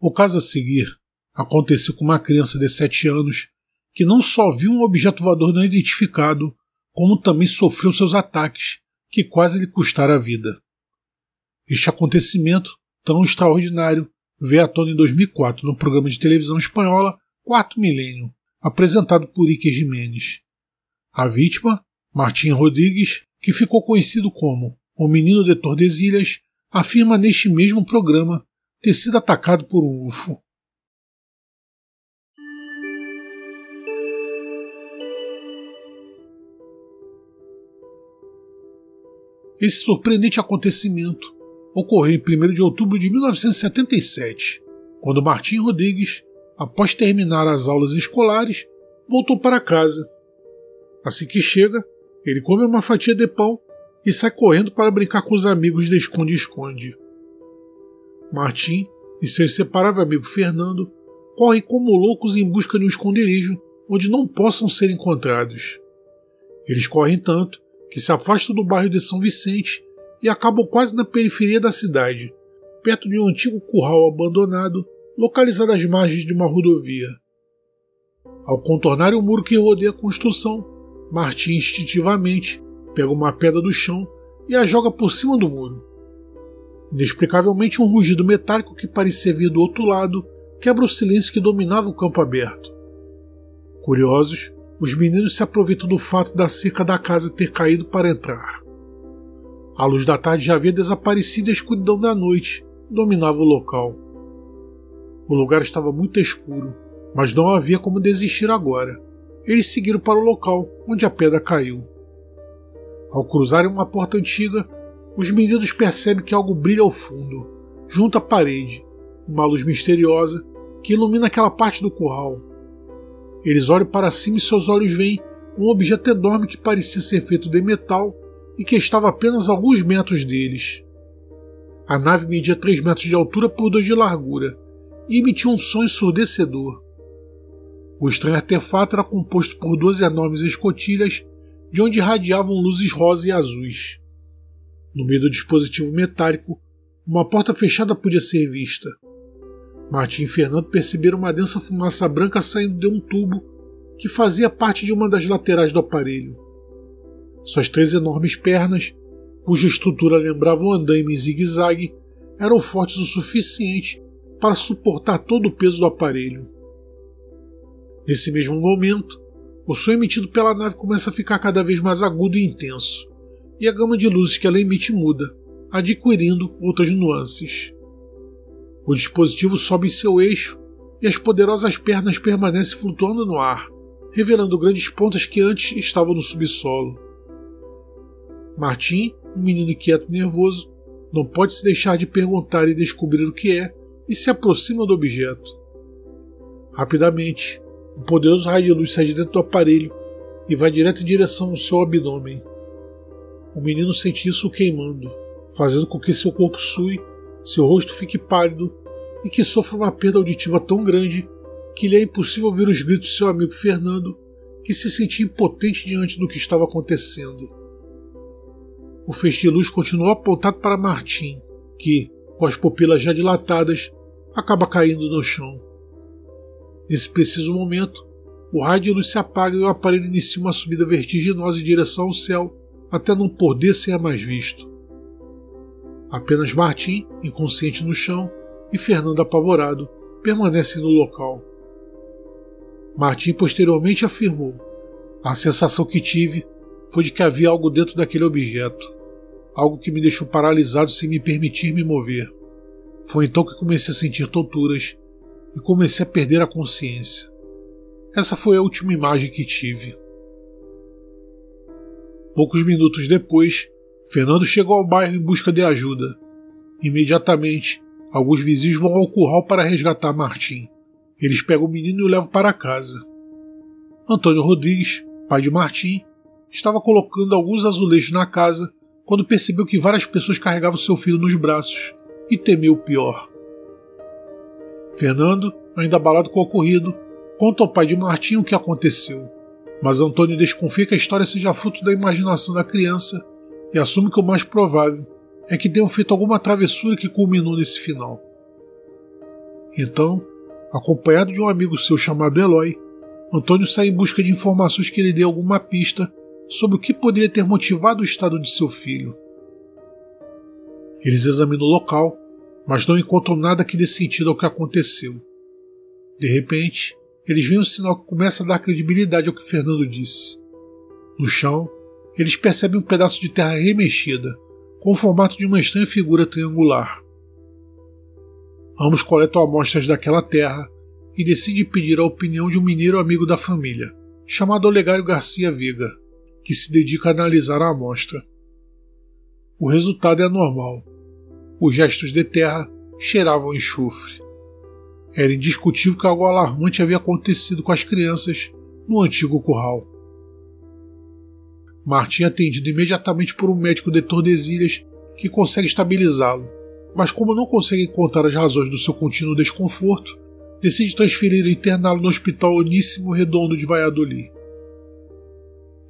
O caso a seguir aconteceu com uma criança de 7 anos que não só viu um objeto voador não identificado, como também sofreu seus ataques, que quase lhe custaram a vida. Este acontecimento tão extraordinário veio à tona em 2004 no programa de televisão espanhola Quarto Milênio, apresentado por Iker Jiménez. A vítima, Martín Rodríguez, que ficou conhecido como o Menino de Tordesilhas, afirma neste mesmo programa ter sido atacado por um UFO. Esse surpreendente acontecimento ocorreu em 1º de outubro de 1977, quando Martín Rodríguez, após terminar as aulas escolares, voltou para casa. Assim que chega, ele come uma fatia de pão e sai correndo para brincar com os amigos de esconde-esconde. Martín e seu inseparável amigo Fernando correm como loucos em busca de um esconderijo onde não possam ser encontrados. Eles correm tanto que se afastam do bairro de São Vicente e acabam quase na periferia da cidade, perto de um antigo curral abandonado, localizado às margens de uma rodovia. Ao contornar o muro que rodeia a construção, Martín instintivamente pega uma pedra do chão e a joga por cima do muro. Inexplicavelmente, um rugido metálico que parecia vir do outro lado quebra o silêncio que dominava o campo aberto. Curiosos, os meninos se aproveitam do fato da cerca da casa ter caído para entrar. A luz da tarde já havia desaparecido e a escuridão da noite dominava o local. O lugar estava muito escuro, mas não havia como desistir agora. Eles seguiram para o local onde a pedra caiu. Ao cruzarem uma porta antiga, os meninos percebem que algo brilha ao fundo, junto à parede, uma luz misteriosa que ilumina aquela parte do curral. Eles olham para cima e seus olhos veem um objeto enorme que parecia ser feito de metal e que estava a apenas alguns metros deles. A nave media 3 metros de altura por 2 de largura e emitia um som ensurdecedor. O estranho artefato era composto por 2 enormes escotilhas de onde irradiavam luzes rosa e azuis. No meio do dispositivo metálico, uma porta fechada podia ser vista. Martín e Fernando perceberam uma densa fumaça branca saindo de um tubo que fazia parte de uma das laterais do aparelho. Suas 3 enormes pernas, cuja estrutura lembrava um andaime em zigue-zague, eram fortes o suficiente para suportar todo o peso do aparelho. Nesse mesmo momento, o som emitido pela nave começa a ficar cada vez mais agudo e intenso, e a gama de luzes que ela emite muda, adquirindo outras nuances. O dispositivo sobe em seu eixo e as poderosas pernas permanecem flutuando no ar, revelando grandes pontas que antes estavam no subsolo. Martín, um menino inquieto e nervoso, não pode se deixar de perguntar e descobrir o que é e se aproxima do objeto. Rapidamente, um poderoso raio de luz sai de dentro do aparelho e vai direto em direção ao seu abdômen. O menino sente isso queimando, fazendo com que seu corpo sue, seu rosto fique pálido e que sofra uma perda auditiva tão grande que lhe é impossível ouvir os gritos de seu amigo Fernando, que se sentia impotente diante do que estava acontecendo. O feixe de luz continuou apontado para Martín, que, com as pupilas já dilatadas, acaba caindo no chão. Nesse preciso momento, o raio de luz se apaga e o aparelho inicia uma subida vertiginosa em direção ao céu, até não poder ser mais visto. Apenas Martín, inconsciente no chão, e Fernando apavorado, permanecem no local. Martín posteriormente afirmou: "A sensação que tive foi de que havia algo dentro daquele objeto, algo que me deixou paralisado sem me permitir me mover. Foi então que comecei a sentir tonturas e comecei a perder a consciência. Essa foi a última imagem que tive." Poucos minutos depois, Fernando chegou ao bairro em busca de ajuda. Imediatamente, alguns vizinhos vão ao curral para resgatar Martín. Eles pegam o menino e o levam para casa. Antônio Rodrigues, pai de Martín, estava colocando alguns azulejos na casa quando percebeu que várias pessoas carregavam seu filho nos braços e temeu o pior. Fernando, ainda abalado com o ocorrido, conta ao pai de Martín o que aconteceu, mas Antônio desconfia que a história seja fruto da imaginação da criança e assume que o mais provável é que tenham feito alguma travessura que culminou nesse final. Então, acompanhado de um amigo seu chamado Eloy, Antônio sai em busca de informações que lhe dê alguma pista sobre o que poderia ter motivado o estado de seu filho. Eles examinam o local, mas não encontram nada que dê sentido ao que aconteceu. De repente, eles veem um sinal que começa a dar credibilidade ao que Fernando disse. No chão, eles percebem um pedaço de terra remexida, com o formato de uma estranha figura triangular. Ambos coletam amostras daquela terra e decidem pedir a opinião de um mineiro amigo da família, chamado Olegário Garcia Veiga, que se dedica a analisar a amostra. O resultado é anormal. Os restos de terra cheiravam a enxofre. Era indiscutível que algo alarmante havia acontecido com as crianças no antigo curral. Martim é atendido imediatamente por um médico de Tordesilhas que consegue estabilizá-lo, mas como não consegue encontrar as razões do seu contínuo desconforto, decide transferir e interná-lo no Hospital Oníssimo Redondo de Valladolid.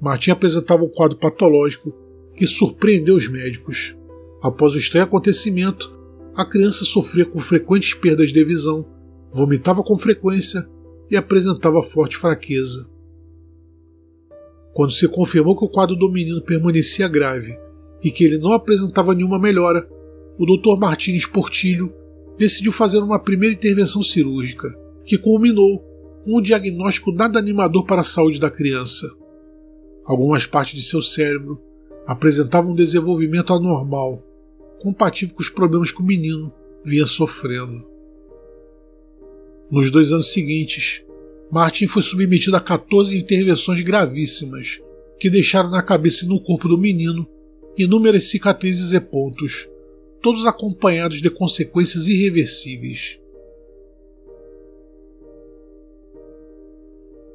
Martim apresentava um quadro patológico que surpreendeu os médicos. Após o estranho acontecimento, a criança sofria com frequentes perdas de visão, vomitava com frequência e apresentava forte fraqueza. Quando se confirmou que o quadro do menino permanecia grave e que ele não apresentava nenhuma melhora, o Dr. Martins Portillo decidiu fazer uma primeira intervenção cirúrgica, que culminou com um diagnóstico nada animador para a saúde da criança. Algumas partes de seu cérebro apresentavam um desenvolvimento anormal, compatível com os problemas que o menino vinha sofrendo. Nos 2 anos seguintes, Martin foi submetido a 14 intervenções gravíssimas, que deixaram na cabeça e no corpo do menino inúmeras cicatrizes e pontos, todos acompanhados de consequências irreversíveis.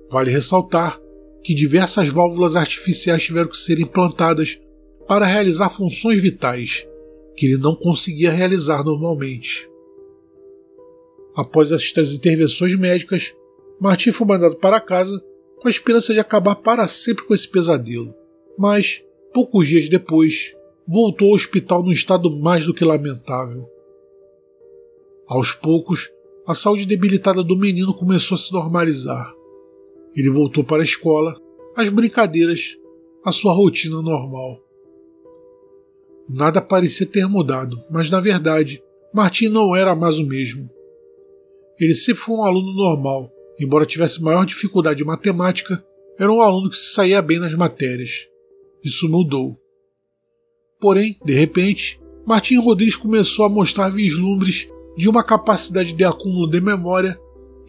Vale ressaltar que diversas válvulas artificiais tiveram que ser implantadas para realizar funções vitais que ele não conseguia realizar normalmente. Após estas intervenções médicas, Martim foi mandado para casa com a esperança de acabar para sempre com esse pesadelo, mas, poucos dias depois, voltou ao hospital num estado mais do que lamentável. Aos poucos, a saúde debilitada do menino começou a se normalizar. Ele voltou para a escola, às brincadeiras, à sua rotina normal. Nada parecia ter mudado, mas na verdade, Martim não era mais o mesmo. Ele sempre foi um aluno normal, embora tivesse maior dificuldade em matemática, era um aluno que se saía bem nas matérias. Isso mudou. Porém, de repente, Martim Rodrigues começou a mostrar vislumbres de uma capacidade de acúmulo de memória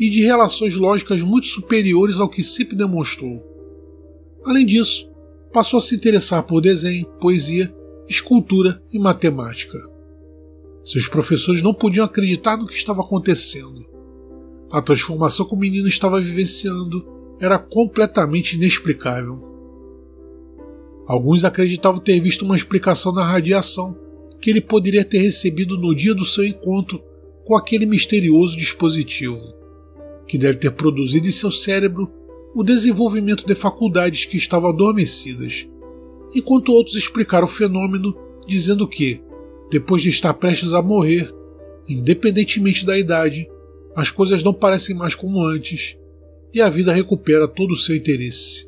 e de relações lógicas muito superiores ao que sempre demonstrou. Além disso, passou a se interessar por desenho, poesia, escultura e matemática. Seus professores não podiam acreditar no que estava acontecendo. A transformação que o menino estava vivenciando era completamente inexplicável. Alguns acreditavam ter visto uma explicação na radiação que ele poderia ter recebido no dia do seu encontro com aquele misterioso dispositivo, que deve ter produzido em seu cérebro o desenvolvimento de faculdades que estavam adormecidas, enquanto outros explicaram o fenômeno dizendo que, depois de estar prestes a morrer, independentemente da idade, as coisas não parecem mais como antes e a vida recupera todo o seu interesse.